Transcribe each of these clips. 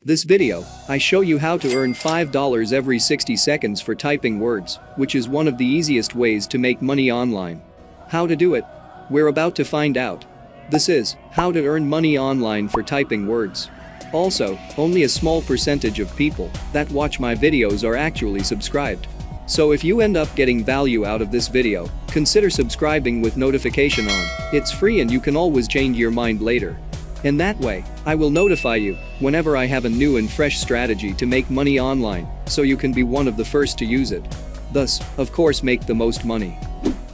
This video, I show you how to earn $5 every 60 seconds for typing words, which is one of the easiest ways to make money online. How to do it? We're about to find out. This is how to earn money online for typing words. Also, only a small percentage of people that watch my videos are actually subscribed. So if you end up getting value out of this video, consider subscribing with notification on. It's free and you can always change your mind later. In that way, I will notify you whenever I have a new and fresh strategy to make money online, so you can be one of the first to use it. Thus, of course, make the most money.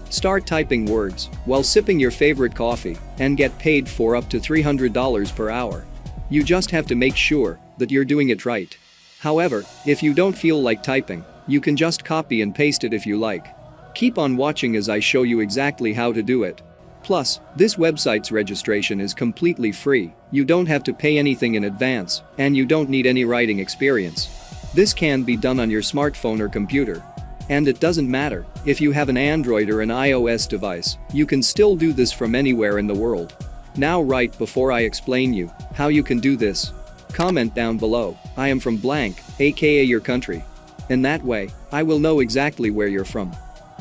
Start typing words while sipping your favorite coffee and get paid for up to $300 per hour. You just have to make sure that you're doing it right. However, if you don't feel like typing, you can just copy and paste it if you like. Keep on watching as I show you exactly how to do it. Plus, this website's registration is completely free, you don't have to pay anything in advance, and you don't need any writing experience. This can be done on your smartphone or computer. And it doesn't matter if you have an Android or an iOS device, you can still do this from anywhere in the world. Now, right before I explain you how you can do this, comment down below, I am from blank, aka your country. In that way, I will know exactly where you're from.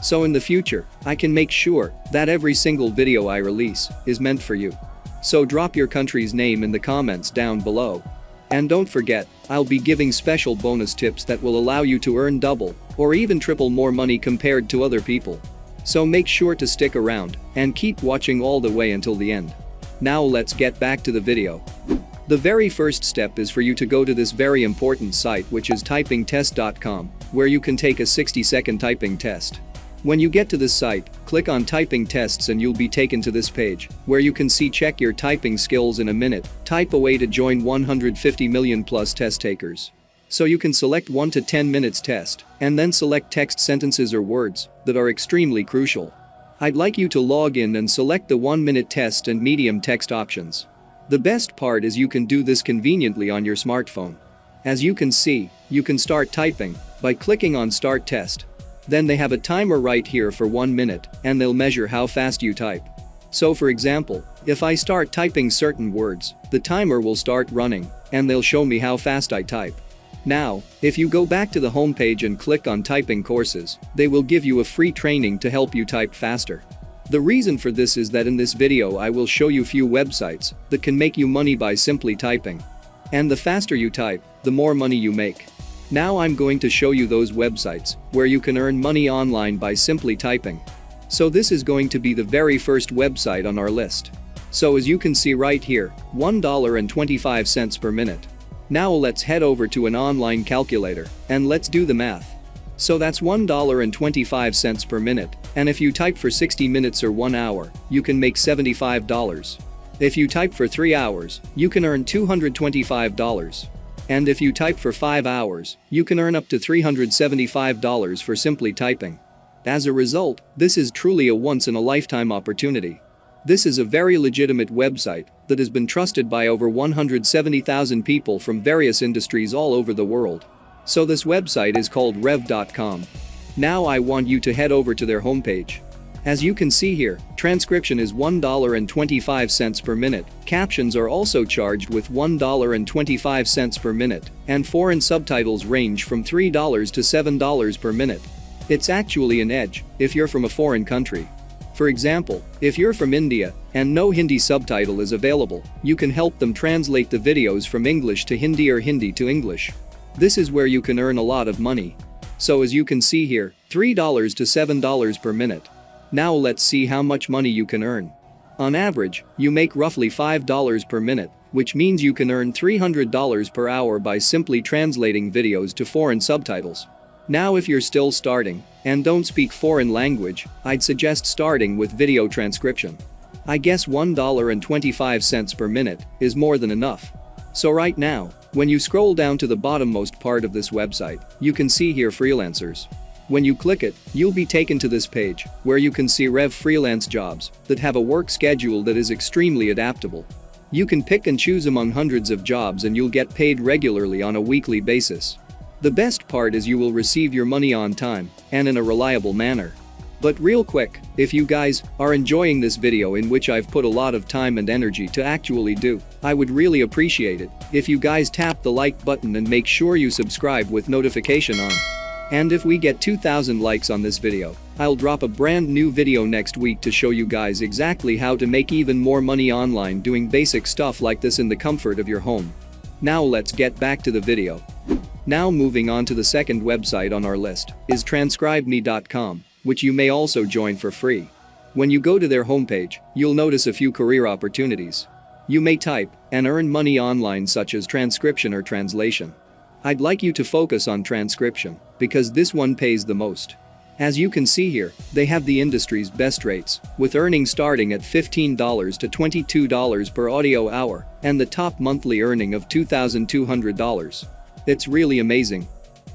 So in the future, I can make sure that every single video I release is meant for you. So drop your country's name in the comments down below. And don't forget, I'll be giving special bonus tips that will allow you to earn double or even triple more money compared to other people. So make sure to stick around and keep watching all the way until the end. Now let's get back to the video. The very first step is for you to go to this very important site, which is typingtest.com, where you can take a 60-second typing test. When you get to this site, click on typing tests and you'll be taken to this page, where you can see check your typing skills in a minute, type away to join 150 million plus test takers. So you can select 1 to 10 minutes test, and then select text sentences or words that are extremely crucial. I'd like you to log in and select the 1-minute test and medium text options. The best part is you can do this conveniently on your smartphone. As you can see, you can start typing by clicking on Start Test. Then they have a timer right here for 1 minute, and they'll measure how fast you type. So for example, if I start typing certain words, the timer will start running, and they'll show me how fast I type. Now, if you go back to the homepage and click on typing courses, they will give you a free training to help you type faster. The reason for this is that in this video I will show you few websites that can make you money by simply typing. And the faster you type, the more money you make. Now I'm going to show you those websites where you can earn money online by simply typing. So this is going to be the very first website on our list. So as you can see right here, $1.25 per minute. Now let's head over to an online calculator and let's do the math. So that's $1.25 per minute, and if you type for 60 minutes or 1 hour, you can make $75. If you type for 3 hours, you can earn $225. And if you type for 5 hours, you can earn up to $375 for simply typing. As a result, this is truly a once-in-a-lifetime opportunity. This is a very legitimate website that has been trusted by over 170,000 people from various industries all over the world. So this website is called rev.com. Now I want you to head over to their homepage. As you can see here, transcription is $1.25 per minute, captions are also charged with $1.25 per minute, and foreign subtitles range from $3 to $7 per minute. It's actually an edge if you're from a foreign country. For example, if you're from India and no Hindi subtitle is available, you can help them translate the videos from English to Hindi or Hindi to English. This is where you can earn a lot of money. So as you can see here, $3 to $7 per minute. Now let's see how much money you can earn. On average, you make roughly $5 per minute, which means you can earn $300 per hour by simply translating videos to foreign subtitles. Now if you're still starting and don't speak foreign language, I'd suggest starting with video transcription. I guess $1.25 per minute is more than enough. So right now, when you scroll down to the bottommost part of this website, you can see here freelancers. When you click it, you'll be taken to this page, where you can see Rev freelance jobs that have a work schedule that is extremely adaptable. You can pick and choose among hundreds of jobs and you'll get paid regularly on a weekly basis. The best part is you will receive your money on time and in a reliable manner. But real quick, if you guys are enjoying this video in which I've put a lot of time and energy to actually do, I would really appreciate it if you guys tap the like button and make sure you subscribe with notification on. And if we get 2,000 likes on this video, I'll drop a brand new video next week to show you guys exactly how to make even more money online doing basic stuff like this in the comfort of your home. Now let's get back to the video. Now moving on to the second website on our list is transcribeme.com, which you may also join for free. When you go to their homepage, you'll notice a few career opportunities. You may type and earn money online such as transcription or translation. I'd like you to focus on transcription because this one pays the most. As you can see here, they have the industry's best rates, with earnings starting at $15 to $22 per audio hour and the top monthly earning of $2,200. It's really amazing.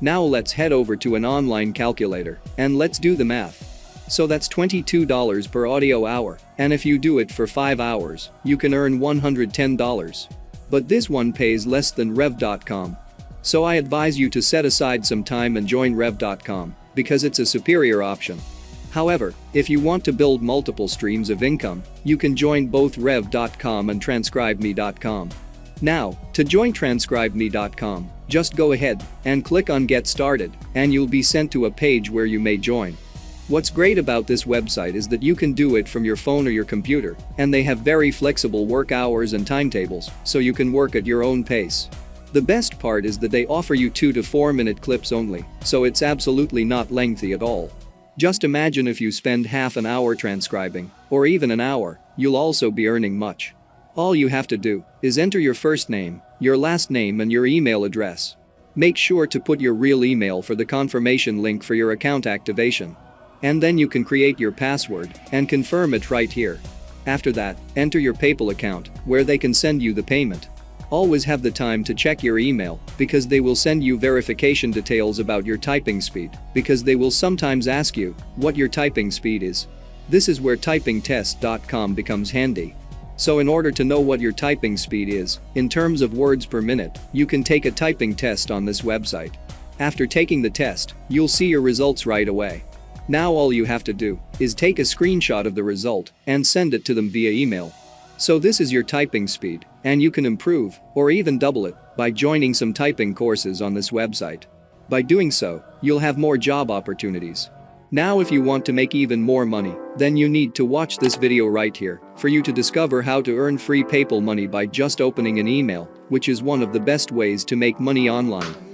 Now let's head over to an online calculator and let's do the math. So that's $22 per audio hour, and if you do it for 5 hours, you can earn $110. But this one pays less than rev.com. So I advise you to set aside some time and join rev.com because it's a superior option. However, if you want to build multiple streams of income, you can join both rev.com and transcribeme.com. Now, to join transcribeme.com, just go ahead and click on Get Started, and you'll be sent to a page where you may join. What's great about this website is that you can do it from your phone or your computer, and they have very flexible work hours and timetables, so you can work at your own pace. The best part is that they offer you 2 to 4 minute clips only, so it's absolutely not lengthy at all. Just imagine if you spend half an hour transcribing, or even an hour, you'll also be earning much. All you have to do is enter your first name, your last name and your email address. Make sure to put your real email for the confirmation link for your account activation. And then you can create your password and confirm it right here. After that, enter your PayPal account, where they can send you the payment. Always have the time to check your email because they will send you verification details about your typing speed because they will sometimes ask you what your typing speed is. This is where typingtest.com becomes handy. So in order to know what your typing speed is, in terms of words per minute, you can take a typing test on this website. After taking the test, you'll see your results right away. Now all you have to do is take a screenshot of the result and send it to them via email. So this is your typing speed, and you can improve or even double it by joining some typing courses on this website. By doing so, you'll have more job opportunities. Now if you want to make even more money, then you need to watch this video right here for you to discover how to earn free PayPal money by just opening an email, which is one of the best ways to make money online.